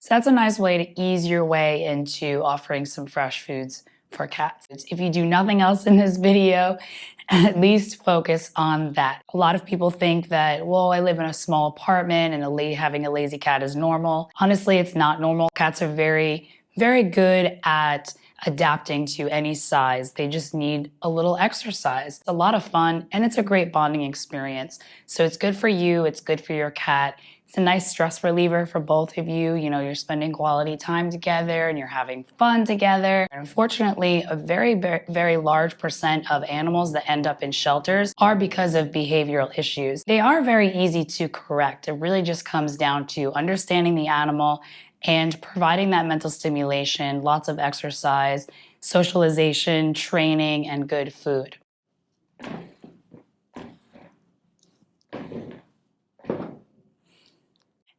So that's a nice way to ease your way into offering some fresh foods for cats. If you do nothing else in this video, at least focus on that. A lot of people think that, well, I live in a small apartment and having a lazy cat is normal. Honestly, it's not normal. Cats are very, very good at adapting to any size. They just need a little exercise. It's a lot of fun and it's a great bonding experience. So it's good for you, it's good for your cat. It's a nice stress reliever for both of you. You know, you're spending quality time together and you're having fun together. And unfortunately, a very, very large percent of animals that end up in shelters are because of behavioral issues. They are very easy to correct. It really just comes down to understanding the animal and providing that mental stimulation, lots of exercise, socialization, training, and good food.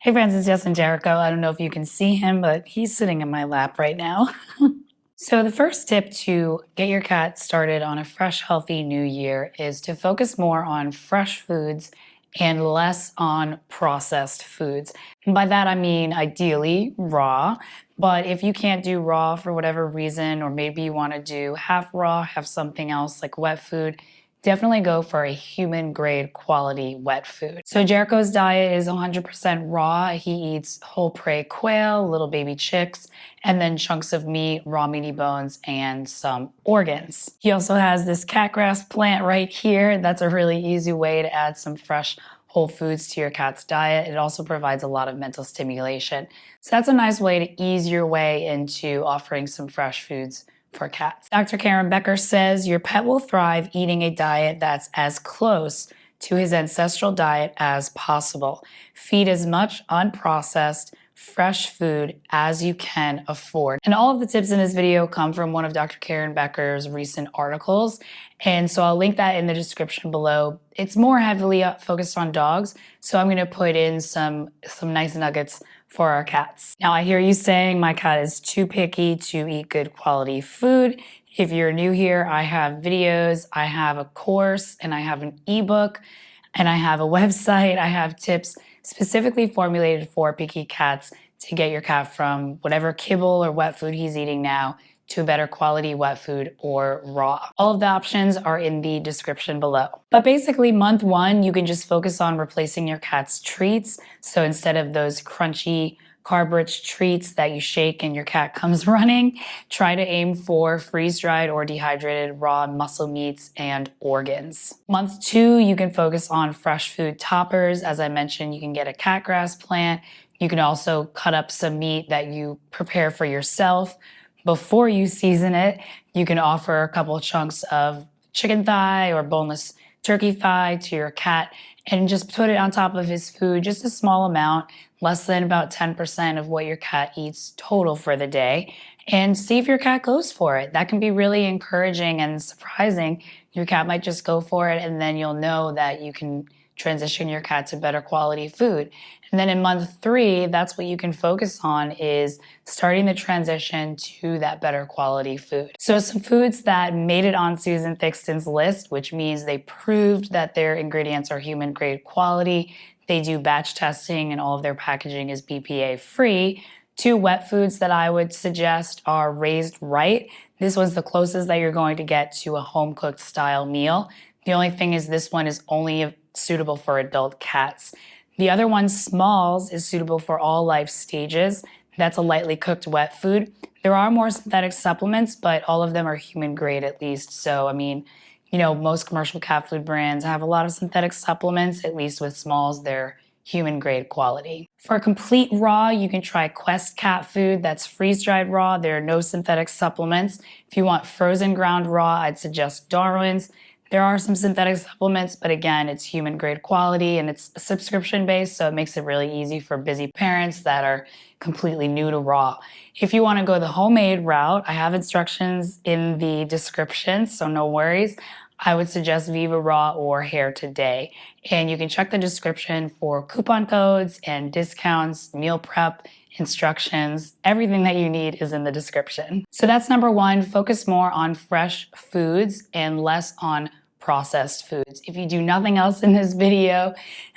Hey friends, it's Jess Jericho. I don't know if you can see him, but he's sitting in my lap right now. So the first tip to get your cat started on a fresh, healthy new year is to focus more on fresh foods and less on processed foods. And by that I mean ideally raw, but if you can't do raw for whatever reason, or maybe you want to do half raw, have something else like wet food, definitely go for a human grade quality wet food. So Jericho's diet is 100% raw. He eats whole prey quail, little baby chicks, and then chunks of meat, raw meaty bones, and some organs. He also has this catgrass plant right here. That's a really easy way to add some fresh whole foods to your cat's diet. It also provides a lot of mental stimulation. So that's a nice way to ease your way into offering some fresh foods for cats. Dr. Karen Becker says your pet will thrive eating a diet that's as close to his ancestral diet as possible. Feed as much unprocessed, fresh food as you can afford. And all of the tips in this video come from one of Dr. Karen Becker's recent articles. And so I'll link that in the description below. It's more heavily focused on dogs, so I'm gonna put in some nice nuggets for our cats. Now I hear you saying my cat is too picky to eat good quality food. If you're new here, I have videos, I have a course, and I have an ebook, and I have a website. I have tips specifically formulated for picky cats to get your cat from whatever kibble or wet food he's eating now to better quality wet food or raw. All of the options are in the description below. But basically month one, you can just focus on replacing your cat's treats. So instead of those crunchy, carb-rich treats that you shake and your cat comes running, try to aim for freeze-dried or dehydrated raw muscle meats and organs. Month two, you can focus on fresh food toppers. As I mentioned, you can get a catgrass plant. You can also cut up some meat that you prepare for yourself. Before you season it, you can offer a couple chunks of chicken thigh or boneless turkey thigh to your cat and just put it on top of his food, just a small amount, less than about 10% of what your cat eats total for the day, and see if your cat goes for it. That can be really encouraging and surprising. Your cat might just go for it, and then you'll know that you can transition your cat to better quality food. And then in month three, that's what you can focus on, is starting the transition to that better quality food. So some foods that made it on Susan Thixton's list, which means they proved that their ingredients are human grade quality, they do batch testing and all of their packaging is BPA free. Two wet foods that I would suggest are Raised Right. This was the closest that you're going to get to a home cooked style meal. The only thing is this one is only suitable for adult cats. The other one, Smalls, is suitable for all life stages. That's a lightly cooked wet food. There are more synthetic supplements, but all of them are human grade at least. So, I mean, you know, most commercial cat food brands have a lot of synthetic supplements. At least with Smalls, they're human grade quality. For complete raw, you can try Quest cat food. That's freeze-dried raw. There are no synthetic supplements. If you want frozen ground raw, I'd suggest Darwin's. There are some synthetic supplements, but again, it's human grade quality and it's subscription based, so it makes it really easy for busy parents that are completely new to raw. If you want to go the homemade route, I have instructions in the description, so no worries. I would suggest Viva Raw or Hair Today. And you can check the description for coupon codes and discounts, meal prep, instructions. Everything that you need is in the description. So that's number one, focus more on fresh foods and less on processed foods. If you do nothing else in this video,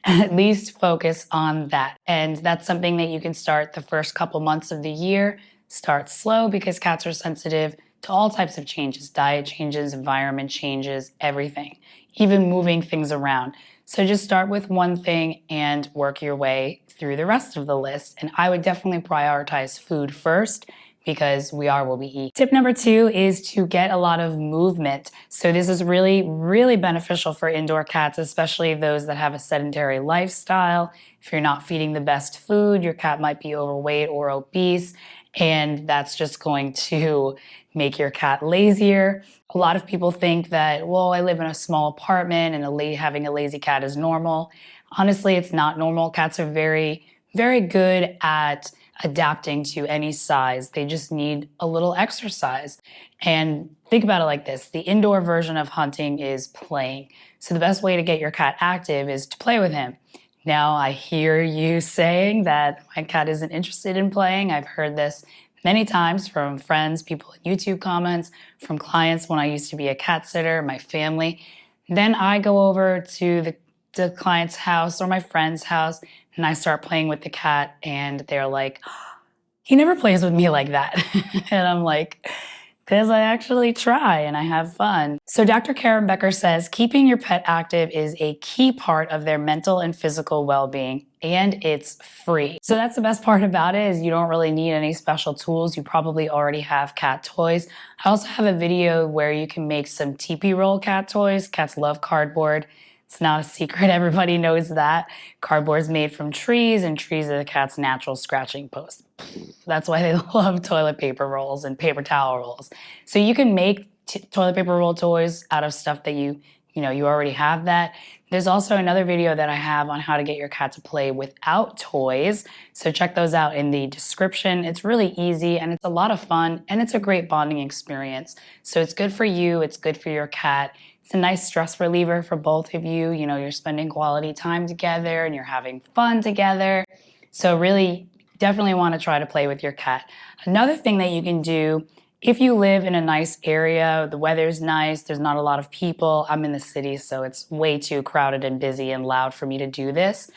at least focus on that. And that's something that you can start the first couple months of the year. Start slow because cats are sensitive to all types of changes, diet changes, environment changes, everything, even moving things around. So just start with one thing and work your way through the rest of the list. And I would definitely prioritize food first because we are what we eat. Tip number 2 is to get a lot of movement. So this is really, really beneficial for indoor cats, especially those that have a sedentary lifestyle. If you're not feeding the best food, your cat might be overweight or obese, and that's just going to make your cat lazier. A lot of people think that, well, I live in a small apartment and having a lazy cat is normal. Honestly, it's not normal. Cats are very, very good at adapting to any size. They just need a little exercise. And think about it like this. The indoor version of hunting is playing. So the best way to get your cat active is to play with him. Now, I hear you saying that my cat isn't interested in playing. I've heard this many times from friends, people in YouTube comments, from clients when I used to be a cat sitter, my family. Then I go over to the client's house or my friend's house and I start playing with the cat and they're like, he never plays with me like that. And I'm like, because I actually try and I have fun. So Dr. Karen Becker says, keeping your pet active is a key part of their mental and physical well-being, and it's free. So that's the best part about it, is you don't really need any special tools. You probably already have cat toys. I also have a video where you can make some teepee roll cat toys. Cats love cardboard. It's not a secret, everybody knows that. Cardboard is made from trees, and trees are the cat's natural scratching post. That's why they love toilet paper rolls and paper towel rolls. So you can make toilet paper roll toys out of stuff that you already have that. There's also another video that I have on how to get your cat to play without toys. So check those out in the description. It's really easy and it's a lot of fun and it's a great bonding experience. So it's good for you, it's good for your cat. It's a nice stress reliever for both of you. You know, you're spending quality time together and you're having fun together. So really, definitely want to try to play with your cat. Another thing that you can do, if you live in a nice area, the weather's nice, there's not a lot of people. I'm in the city, so it's way too crowded and busy and loud for me to do this.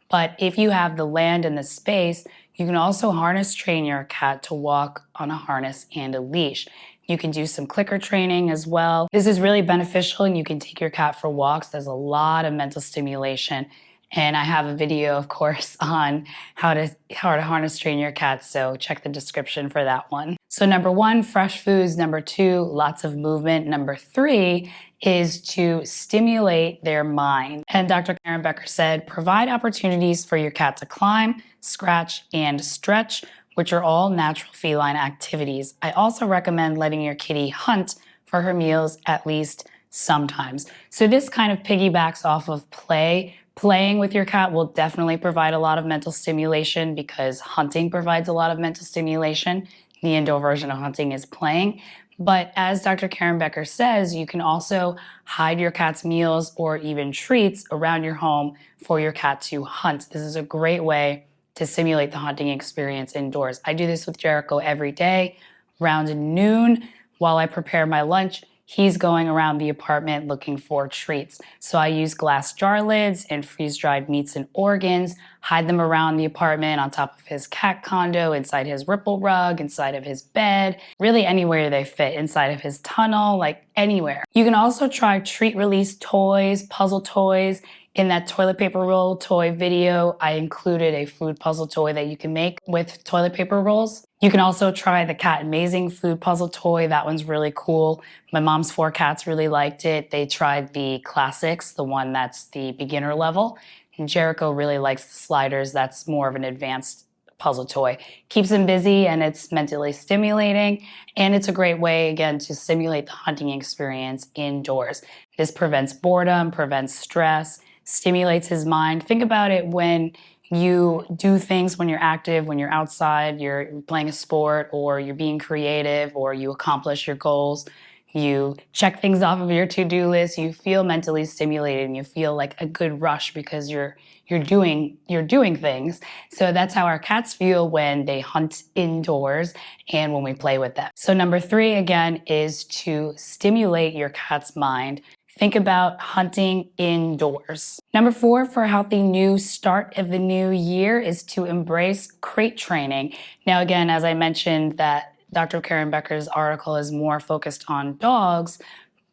But if you have the land and the space, you can also harness train your cat to walk on a harness and a leash. You can do some clicker training as well. This is really beneficial and you can take your cat for walks. There's a lot of mental stimulation. And I have a video, of course, on how to harness train your cat, so check the description for that one. So number 1, fresh foods. Number 2, lots of movement. Number 3 is to stimulate their mind. And Dr. Karen Becker said, provide opportunities for your cat to climb, scratch, and stretch, which are all natural feline activities. I also recommend letting your kitty hunt for her meals at least sometimes. So this kind of piggybacks off of play. Playing with your cat will definitely provide a lot of mental stimulation because hunting provides a lot of mental stimulation. The indoor version of hunting is playing. But as Dr. Karen Becker says, you can also hide your cat's meals or even treats around your home for your cat to hunt. This is a great way to simulate the hunting experience indoors. I do this with Jericho every day. Around noon, while I prepare my lunch, he's going around the apartment looking for treats. So I use glass jar lids and freeze-dried meats and organs, hide them around the apartment, on top of his cat condo, inside his ripple rug, inside of his bed, really anywhere they fit, inside of his tunnel, like anywhere. You can also try treat release toys, puzzle toys. In that toilet paper roll toy video, I included a food puzzle toy that you can make with toilet paper rolls. You can also try the Cat Amazing food puzzle toy. That one's really cool. My mom's 4 cats really liked it. They tried the classics, the one that's the beginner level. And Jericho really likes the sliders. That's more of an advanced puzzle toy. Keeps him busy and it's mentally stimulating. And it's a great way, again, to simulate the hunting experience indoors. This prevents boredom, prevents stress, stimulates his mind. Think about it when you do things when you're active, when you're outside, you're playing a sport, or you're being creative, or you accomplish your goals. You check things off of your to-do list. You feel mentally stimulated, and you feel like a good rush because you're doing things. So that's how our cats feel when they hunt indoors and when we play with them. So number 3, again, is to stimulate your cat's mind. think about hunting indoors. Number 4 for a healthy new start of the new year is to embrace crate training. Now, again, as I mentioned, that Dr. Karen Becker's article is more focused on dogs,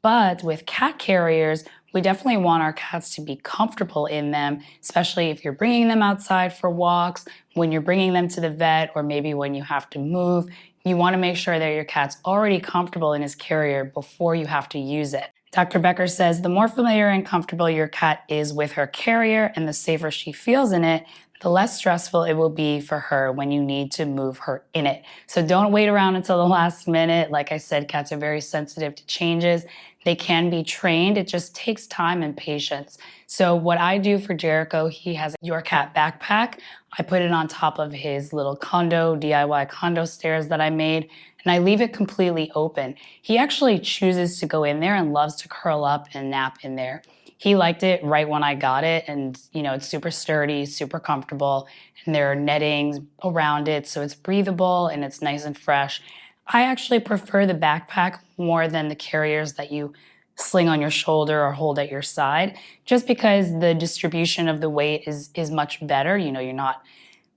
but with cat carriers, we definitely want our cats to be comfortable in them, especially if you're bringing them outside for walks, when you're bringing them to the vet, or maybe when you have to move. You want to make sure that your cat's already comfortable in his carrier before you have to use it. Dr. Becker says the more familiar and comfortable your cat is with her carrier and the safer she feels in it, the less stressful it will be for her when you need to move her in it. So don't wait around until the last minute. Like I said, cats are very sensitive to changes. They can be trained. It just takes time and patience. So what I do for Jericho, he has a Your Cat backpack. I put it on top of his little DIY condo stairs that I made, and I leave it completely open. He actually chooses to go in there and loves to curl up and nap in there. He liked it right when I got it, and it's super sturdy, super comfortable, and there are nettings around it, so it's breathable and it's nice and fresh. I actually prefer the backpack more than the carriers that you sling on your shoulder or hold at your side, just because the distribution of the weight is much better. You're not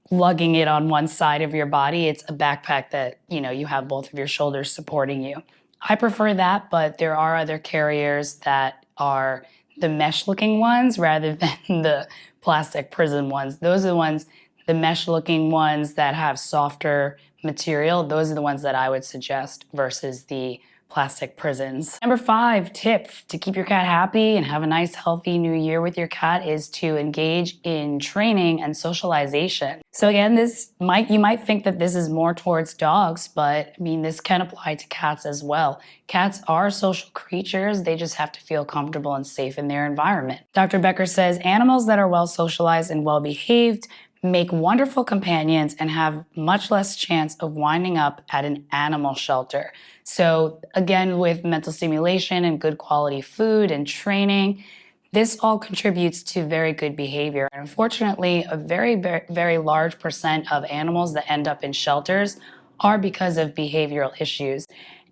lugging it on one side of your body. It's a backpack that, you have both of your shoulders supporting you. I prefer that, but there are other carriers that are the mesh-looking ones rather than the plastic prison ones. Those are the ones, the mesh-looking ones that have softer material. Those are the ones that I would suggest versus the plastic prisons. Number 5 tip to keep your cat happy and have a nice healthy new year with your cat is to engage in training and socialization. So again, you might think that this is more towards dogs, but this can apply to cats as well. Cats are social creatures. They just have to feel comfortable and safe in their environment. Dr. Becker says animals that are well socialized and well behaved make wonderful companions and have much less chance of winding up at an animal shelter. So again, with mental stimulation and good quality food and training, this all contributes to very good behavior. And unfortunately, a very, very, very large percent of animals that end up in shelters are because of behavioral issues.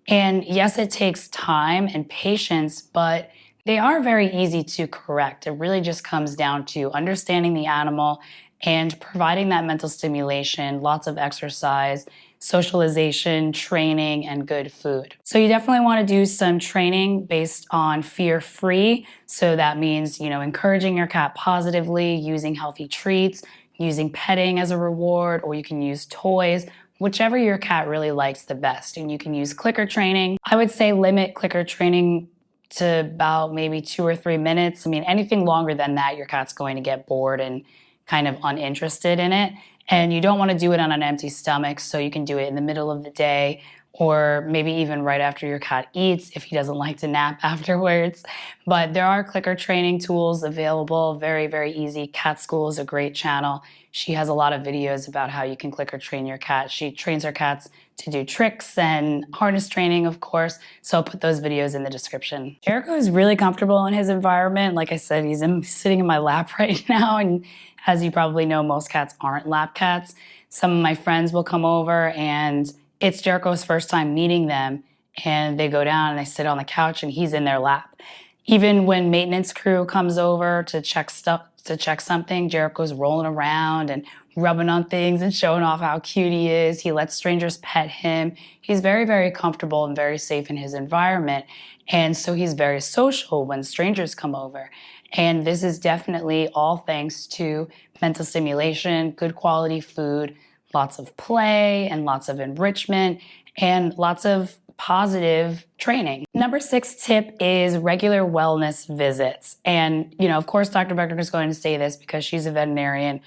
And yes, it takes time and patience, but they are very easy to correct. It really just comes down to understanding the animal and providing that mental stimulation, lots of exercise, socialization, training, and good food. So you definitely want to do some training based on fear-free. So that means, encouraging your cat positively, using healthy treats, using petting as a reward, or you can use toys, whichever your cat really likes the best. And you can use clicker training. I would say limit clicker training to about maybe 2 or 3 minutes. Anything longer than that, your cat's going to get bored and kind of uninterested in it. And you don't want to do it on an empty stomach, so you can do it in the middle of the day or maybe even right after your cat eats if he doesn't like to nap afterwards. But there are clicker training tools available, very, very easy. Cat School is a great channel. She has a lot of videos about how you can clicker train your cat. She trains her cats to do tricks and harness training, of course, so I'll put those videos in the description. Jericho is really comfortable in his environment. Like I said, he's sitting in my lap right now, and as you probably know, most cats aren't lap cats. Some of my friends will come over and it's Jericho's first time meeting them, and they go down and they sit on the couch and he's in their lap. Even when maintenance crew comes over to check something, Jericho's rolling around and rubbing on things and showing off how cute he is. He lets strangers pet him. He's very, very comfortable and very safe in his environment. And so he's very social when strangers come over. And this is definitely all thanks to mental stimulation, good quality food, lots of play and lots of enrichment, and lots of positive training. Number 6 tip is regular wellness visits. And, of course, Dr. Becker is going to say this because she's a veterinarian.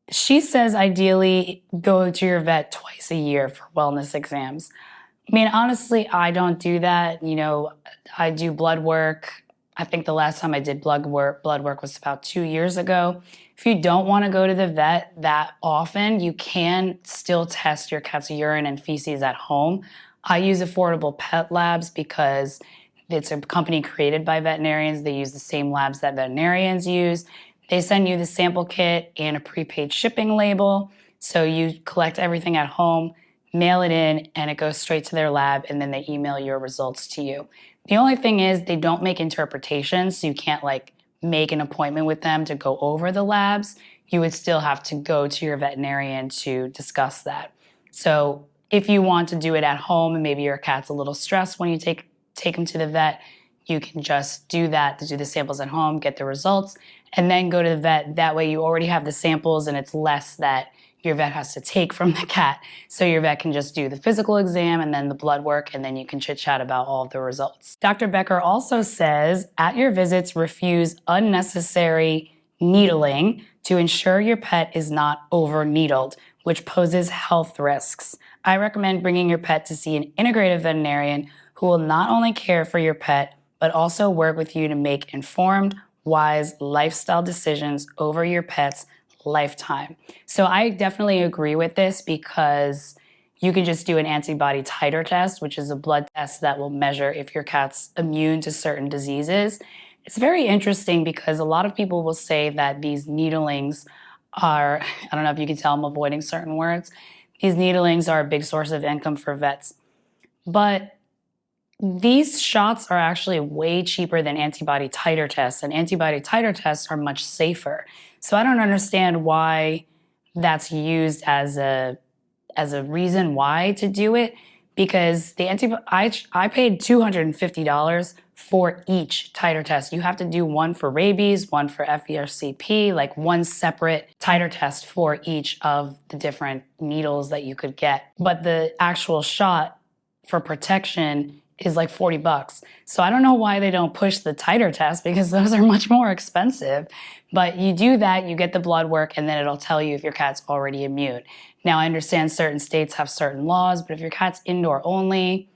She says ideally go to your vet twice a year for wellness exams. Honestly, I don't do that. I do blood work. I think the last time I did blood work was about 2 years ago. If you don't want to go to the vet that often, you can still test your cat's urine and feces at home. I use Affordable Pet Labs because it's a company created by veterinarians. They use the same labs that veterinarians use. They send you the sample kit and a prepaid shipping label. So you collect everything at home, mail it in, and it goes straight to their lab, and then they email your results to you. The only thing is they don't make interpretations, so you can't like make an appointment with them to go over the labs. You would still have to go to your veterinarian to discuss that. So if you want to do it at home and maybe your cat's a little stressed when you take him to the vet, you can just do that, to do the samples at home, get the results, and then go to the vet. That way you already have the samples and it's less that your vet has to take from the cat. So your vet can just do the physical exam and then the blood work, and then you can chit chat about all of the results. Dr. Becker also says, at your visits, refuse unnecessary needling to ensure your pet is not over-needled, which poses health risks. I recommend bringing your pet to see an integrative veterinarian who will not only care for your pet, but also work with you to make informed, wise lifestyle decisions over your pet's lifetime. So I definitely agree with this, because you can just do an antibody titer test, which is a blood test that will measure if your cat's immune to certain diseases. It's very interesting because a lot of people will say that these needlings are, I don't know if you can tell I'm avoiding certain words, these needlings are a big source of income for vets. But these shots are actually way cheaper than antibody titer tests, and antibody titer tests are much safer. So I don't understand why that's used as a reason why to do it, because I paid $250 for each titer test. You have to do one for rabies, one for FERCP, like one separate titer test for each of the different needles that you could get. But the actual shot for protection is like $40. So I don't know why they don't push the titer test, because those are much more expensive. But you do that, you get the blood work, and then it'll tell you if your cat's already immune. Now, I understand certain states have certain laws, but if your cat's indoor only,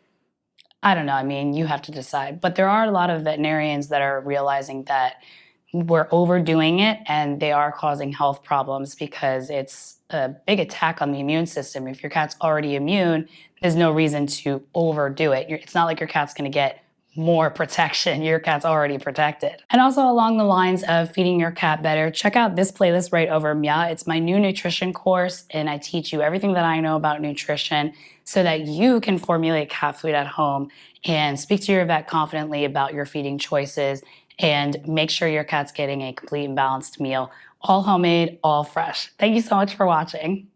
I don't know, I mean, you have to decide. But there are a lot of veterinarians that are realizing that we're overdoing it and they are causing health problems, because it's a big attack on the immune system. If your cat's already immune, there's no reason to overdo it. It's not like your cat's gonna get more protection. Your cat's already protected. And also, along the lines of feeding your cat better, check out this playlist right over 𝐤𝐄𝐄. It's my new nutrition course, and I teach you everything that I know about nutrition so that you can formulate cat food at home and speak to your vet confidently about your feeding choices and make sure your cat's getting a complete and balanced meal, all homemade, all fresh. Thank you so much for watching.